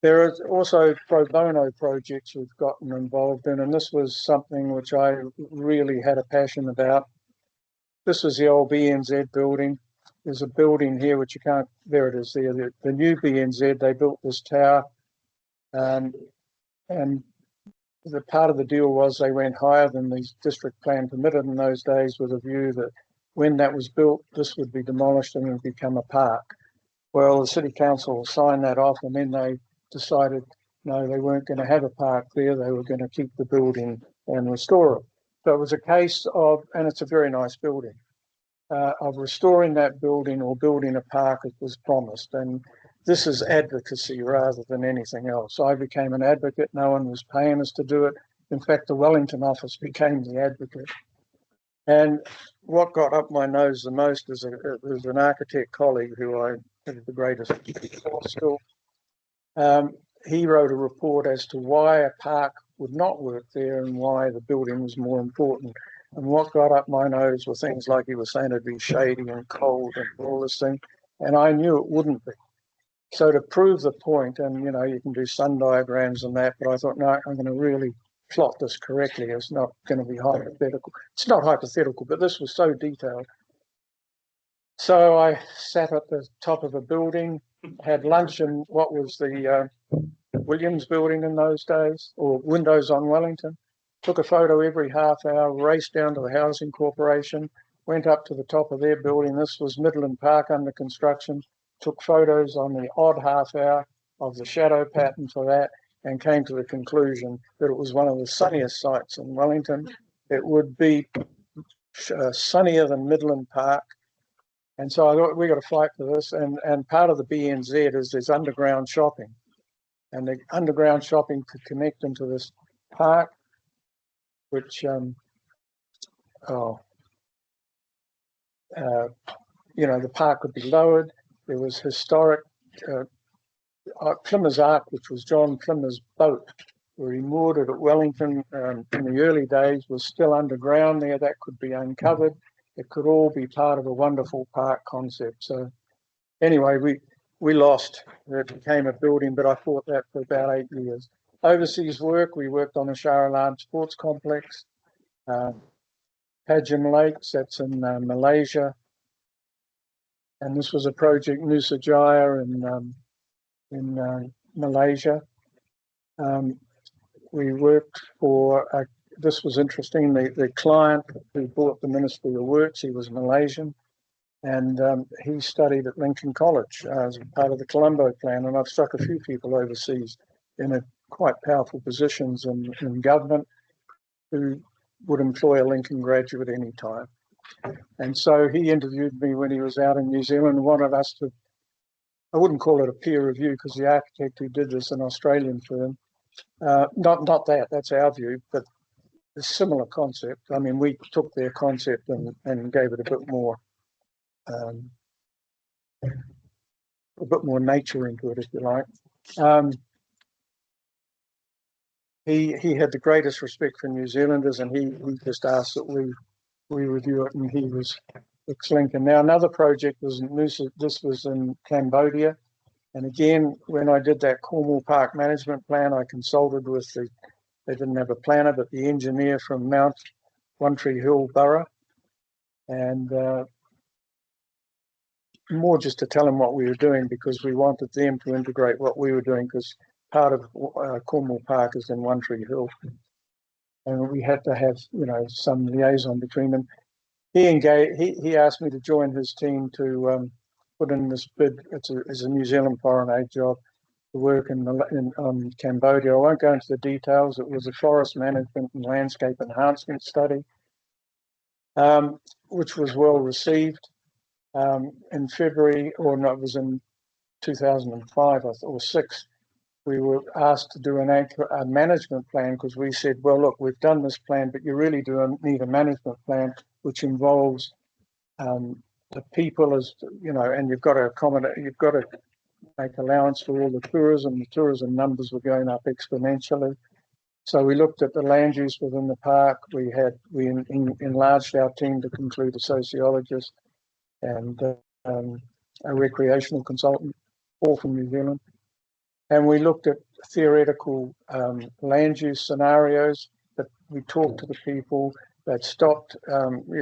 There are also pro bono projects we've gotten involved in, and this was something which I really had a passion about. This was the old BNZ building. There's a building here which you can't, there it is there. The new BNZ, they built this tower, and the part of the deal was they went higher than the district plan permitted in those days, with a view that when that was built, this would be demolished and it would become a park. Well, the city council signed that off, and then they decided no, they weren't going to have a park there. They were going to keep the building and restore it. So it was a case of, and it's a very nice building, of restoring that building or building a park as was promised. And this is advocacy rather than anything else. I became an advocate. No one was paying us to do it. In fact, the Wellington office became the advocate. And what got up my nose the most is there's an architect colleague who I had the greatest for school. He wrote a report as to why a park would not work there and why the building was more important. And what got up my nose were things like he was saying it'd be shady and cold and all this thing. And I knew it wouldn't be. So to prove the point, and you can do sun diagrams and that, but I thought, no, I'm going to really plot this correctly. It's not going to be hypothetical. It's not hypothetical, but this was so detailed. So I sat at the top of a building, had lunch in what was the Williams building in those days, or Windows on Wellington, took a photo every half hour, raced down to the Housing Corporation, went up to the top of their building. This was Midland Park under construction, took photos on the odd half hour of the shadow pattern for that, and came to the conclusion that it was one of the sunniest sites in Wellington. It would be sunnier than Midland Park. And so I thought, we got to fight for this. And part of the BNZ is there's underground shopping. and the underground shopping could connect into this park, which you know, the park would be lowered. There was historic Plymouth's Ark, which was John Plymouth's boat, where he moored it at Wellington in the early days, was still underground there. That could be uncovered. It could all be part of a wonderful park concept. So anyway, we lost. It became a building, but I fought that for about 8 years. Overseas work, we worked on the Shah Alam Sports Complex, Pajam Lakes, that's in Malaysia. And this was a project, Nusa Jaya in Malaysia. We worked for, this was interesting, the client who bought the Ministry of Works, he was Malaysian, and he studied at Lincoln College as part of the Colombo Plan, and I've struck a few people overseas in quite powerful positions in government who would employ a Lincoln graduate any time. And so he interviewed me when he was out in New Zealand and wanted us to, I wouldn't call it a peer review because the architect who did this, an Australian firm, not that's our view, but a similar concept. I mean, we took their concept and gave it a bit more nature into it, if you like. He had the greatest respect for New Zealanders, and he just asked that we review it, and he was excellent. And now another project was in Nusa, this was in Cambodia. And again, when I did that Cornwall Park Management Plan, I consulted with they didn't have a planner, but the engineer from Mount One Tree Hill Borough. And more just to tell them what we were doing, because we wanted them to integrate what we were doing, because part of Cornwall Park is in One Tree Hill. And we had to have, you know, some liaison between them. He asked me to join his team to put in this bid. It's a New Zealand foreign aid job to work in Cambodia. I won't go into the details. It was a forest management and landscape enhancement study, which was well received. In February, or no, it was in 2005 or 6. We were asked to do a management plan, because we said, well, look, we've done this plan, but you really do need a management plan, which involves the people, as you know, and you've got to accommodate, you've got to make allowance for all the tourism. The tourism numbers were going up exponentially. So we looked at the land use within the park. We enlarged our team to include a sociologist and a recreational consultant, all from New Zealand. And we looked at theoretical land use scenarios, but we talked to the people that stopped.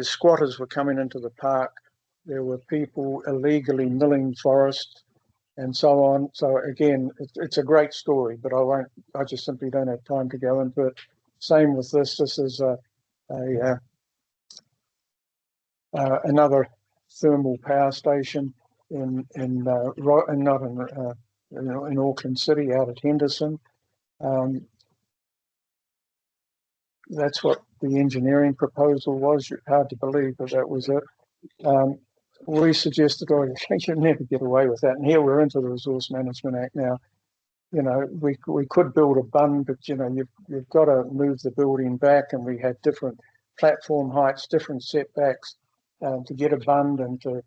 Squatters were coming into the park. There were people illegally milling forests and so on. So again, it's a great story, but I just simply don't have time to go into it. Same with this. This is another thermal power station in Auckland City, out at Henderson. That's what the engineering proposal was. Hard to believe, but that was it. We suggested, oh, you'd never get away with that. And here we're into the Resource Management Act now. You know, we could build a bund, but you know, you've got to move the building back, and we had different platform heights, different setbacks to get a bund and to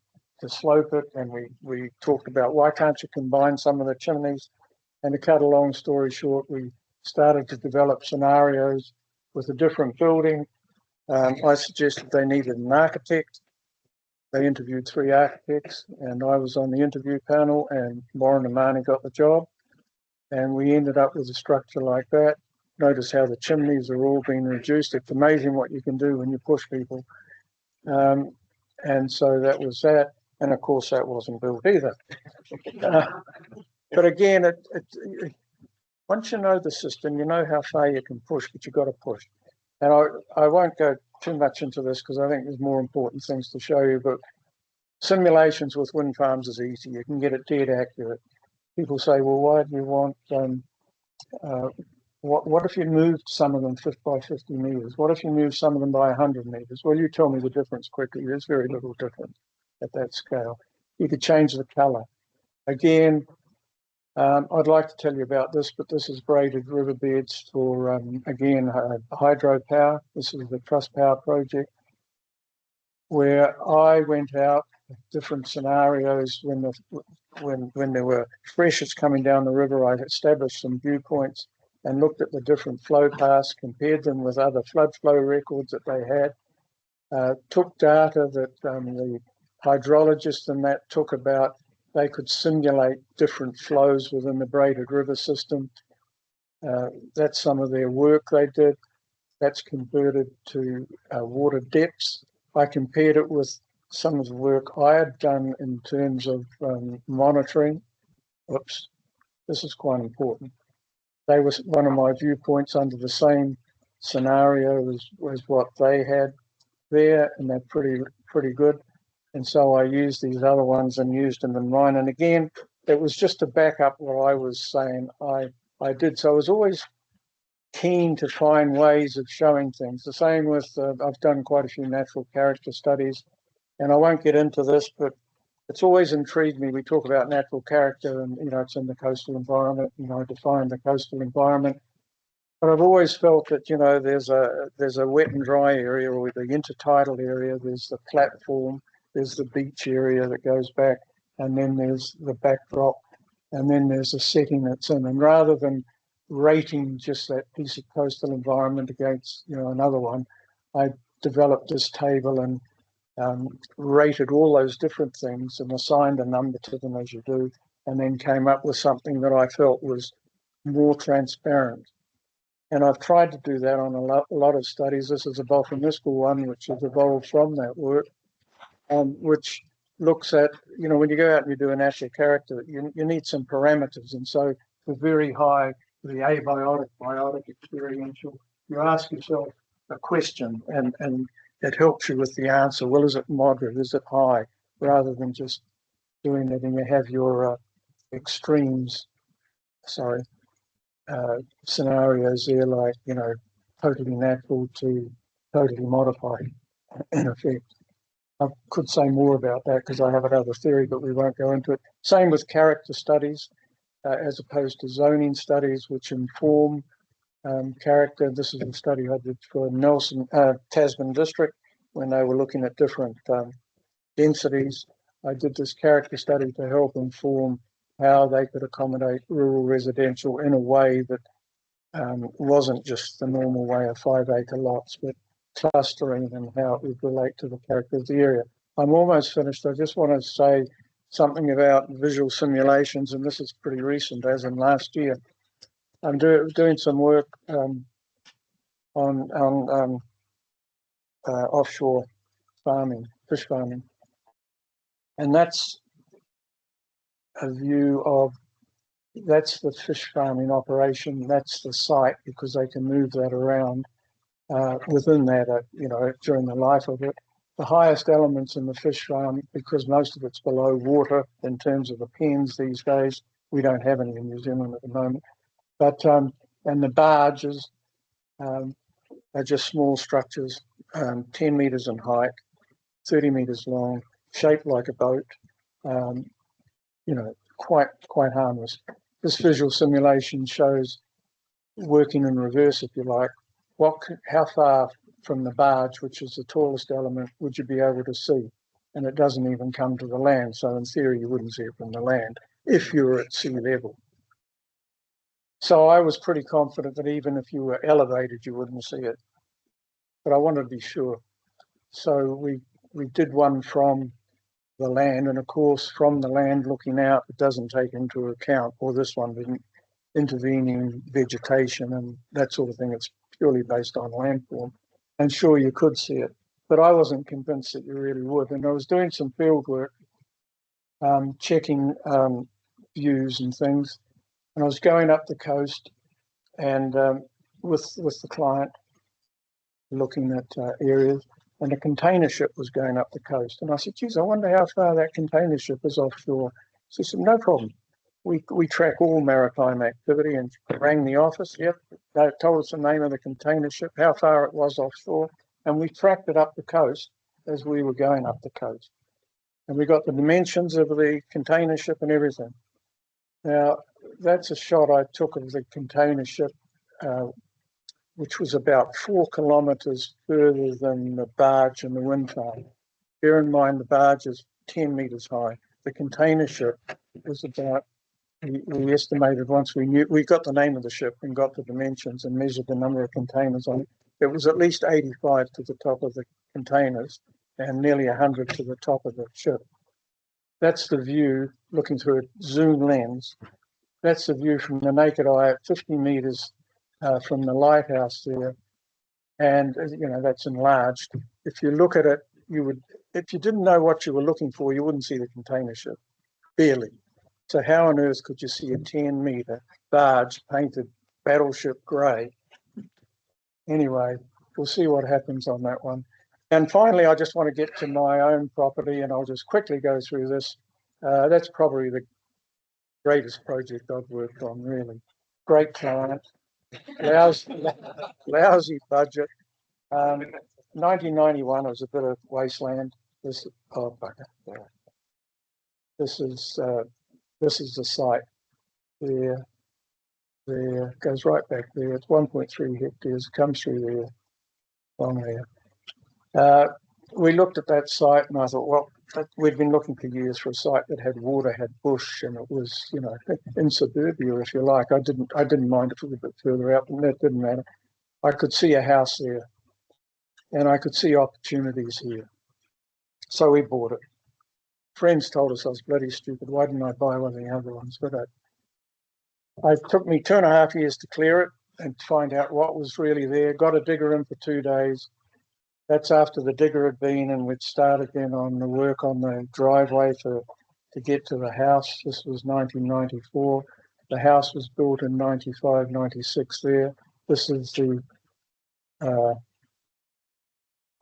slope it. And we talked about, why can't you combine some of the chimneys? And to cut a long story short, we started to develop scenarios with a different building. I suggested they needed an architect. They interviewed 3 architects, and I was on the interview panel, and Warren Amani got the job. And we ended up with a structure like that. Notice how the chimneys are all being reduced. It's amazing what you can do when you push people. And so that was that. And of course, that wasn't built either. But again, once you know the system, you know how far you can push, but you've got to push. And I won't go too much into this, because I think there's more important things to show you, but simulations with wind farms is easy. You can get it dead accurate. People say, well, why do you want, what if you moved some of them by 50 meters? What if you moved some of them by 100 meters? Well, you tell me the difference quickly. There's very little difference at that scale. You could change the color. Again, I'd like to tell you about this, but this is braided riverbeds for, again, hydropower. This is the Trust Power project, where I went out with different scenarios when there were freshets coming down the river. I established some viewpoints and looked at the different flow paths, compared them with other flood flow records that they had, took data that the hydrologists and that took about. They could simulate different flows within the braided river system. That's some of their work they did. That's converted to water depths. I compared it with some of the work I had done in terms of monitoring. Oops, this is quite important. They was one of my viewpoints under the same scenario as what they had there, and they're pretty good. And so I used these other ones and used them in mine. And again, it was just to back up what I was saying I did. So I was always keen to find ways of showing things. The same with, I've done quite a few natural character studies, and I won't get into this, but it's always intrigued me. We talk about natural character and, it's in the coastal environment, I define the coastal environment. But I've always felt that, there's a wet and dry area, or the intertidal area, there's the platform, there's the beach area that goes back, and then there's the backdrop, and then there's a setting that's in. And rather than rating just that piece of coastal environment against, another one, I developed this table and rated all those different things and assigned a number to them as you do, and then came up with something that I felt was more transparent. And I've tried to do that on a lot of studies. This is a Boffa Miskell one, which has evolved from that work, which looks at, when you go out and you do a natural character, you need some parameters. And so the very high, the abiotic, biotic, experiential, you ask yourself a question and it helps you with the answer. Well, is it moderate? Is it high? Rather than just doing it and you have your extremes, scenarios there, like, totally natural to totally modified, in effect. I could say more about that because I have another theory, but we won't go into it. Same with character studies, as opposed to zoning studies, which inform character. This is a study I did for Tasman District when they were looking at different densities. I did this character study to help inform how they could accommodate rural residential in a way that wasn't just the normal way of 5-acre lots, but clustering and how it would relate to the character of the area. I'm almost finished. I just want to say something about visual simulations, and this is pretty recent, as in last year. I'm doing some work on offshore farming, fish farming, and that's a view of, that's the fish farming operation, that's the site, because they can move that around within that, during the life of it. The highest elements in the fish farm, because most of it's below water in terms of the pens these days, we don't have any in New Zealand at the moment, but and the barges are just small structures, 10 metres in height, 30 metres long, shaped like a boat, quite harmless. This visual simulation shows, working in reverse, if you like, how far from the barge, which is the tallest element, would you be able to see? And it doesn't even come to the land. So in theory, you wouldn't see it from the land if you were at sea level. So I was pretty confident that even if you were elevated, you wouldn't see it. But I wanted to be sure. So we did one from the land, and of course, from the land looking out, it doesn't take into account, or this one didn't, intervening vegetation and that sort of thing. It's purely based on landform. And sure, you could see it, but I wasn't convinced that you really would. And I was doing some field work, checking views and things, and I was going up the coast and with the client, looking at areas, and a container ship was going up the coast. And I said, geez, I wonder how far that container ship is offshore. So he said, no problem. We track all maritime activity, and rang the office. Yep, they told us the name of the container ship, how far it was offshore, and we tracked it up the coast as we were going up the coast. And we got the dimensions of the container ship and everything. Now, that's a shot I took of the container ship, which was about 4 kilometres further than the barge and the wind farm. Bear in mind, the barge is 10 metres high. The container ship was about, we estimated once we got the name of the ship and got the dimensions and measured the number of containers on it. It was at least 85 to the top of the containers and nearly 100 to the top of the ship. That's the view looking through a zoom lens. That's the view from the naked eye at 50 metres from the lighthouse there. And, that's enlarged. If you look at it, if you didn't know what you were looking for, you wouldn't see the container ship, barely. So how on earth could you see a 10-metre barge painted battleship grey? Anyway, we'll see what happens on that one. And finally, I just want to get to my own property, and I'll just quickly go through this. That's probably the greatest project I've worked on, really. Great client, lousy budget. 1991 was a bit of wasteland. This is the site there. There goes right back there. It's 1.3 hectares. Comes through there, along there. We looked at that site, and I thought, well, we'd been looking for years for a site that had water, had bush, and it was, in suburbia, if you like. I didn't mind if it was a bit further out, but that didn't matter. I could see a house there, and I could see opportunities here. So we bought it. Friends told us I was bloody stupid. Why didn't I buy one of the other ones? But it took me 2.5 years to clear it and find out what was really there. Got a digger in for 2 days. That's after the digger had been, and we'd started then on the work on the driveway to get to the house. This was 1994. The house was built in 95, 96 there. This is the,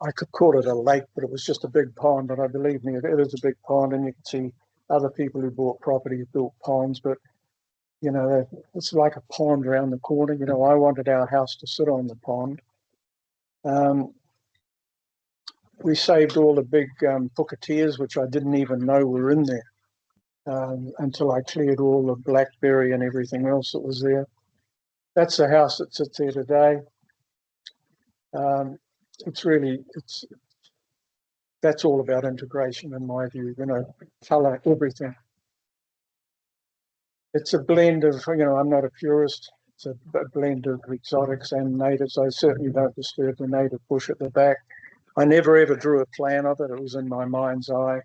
I could call it a lake, but it was just a big pond. But believe me, it is a big pond, and you can see other people who bought property built ponds. But, it's like a pond around the corner. I wanted our house to sit on the pond. We saved all the big pukateas, which I didn't even know were in there until I cleared all the blackberry and everything else that was there. That's the house that sits there today. That's all about integration in my view, colour, everything. It's a blend of, I'm not a purist. It's a blend of exotics and natives. I certainly don't disturb the native bush at the back. I never ever drew a plan of it. It was in my mind's eye.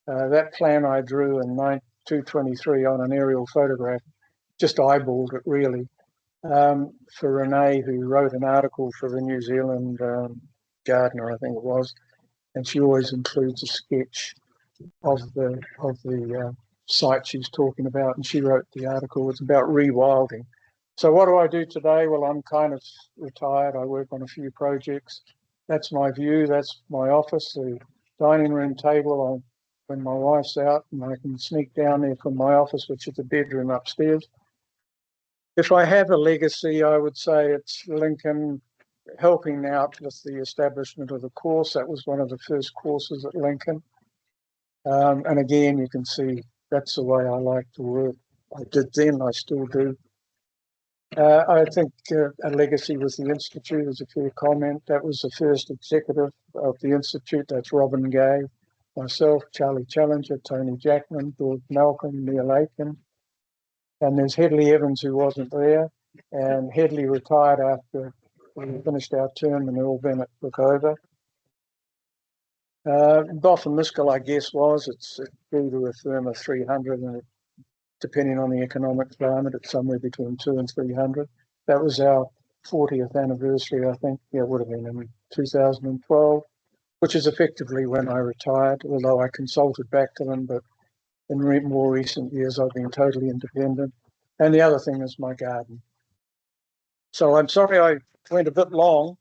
That plan I drew in 223 on an aerial photograph, just eyeballed it really. For Renee, who wrote an article for the New Zealand Gardener, I think it was, and she always includes a sketch of the site she's talking about, and she wrote the article. It's about rewilding. So what do I do today? Well, I'm kind of retired. I work on a few projects. That's my view. That's my office, the dining room table. When my wife's out, and I can sneak down there from my office, which is the bedroom upstairs. If I have a legacy, I would say it's Lincoln helping out with the establishment of the course. That was one of the first courses at Lincoln. And again, you can see that's the way I like to work. I did then, I still do. I think a legacy with the Institute is a fair comment. That was the first executive of the Institute. That's Robin Gay, myself, Charlie Challenger, Tony Jackman, George Malcolm, Neil Aiken. And there's Hedley Evans, who wasn't there. And Hedley retired after we finished our term, and Earl Bennett took over. Boffa Miskell, I guess, it grew to a firm of 300, and depending on the economic climate, it's somewhere between 200 and 300. That was our 40th anniversary, I think. Yeah, it would have been in 2012, which is effectively when I retired, although I consulted back to them, but in more recent years, I've been totally independent. And the other thing is my garden. So I'm sorry I went a bit long,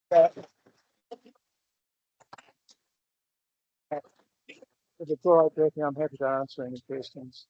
but if it's all right, Becky, I'm happy to answer any questions.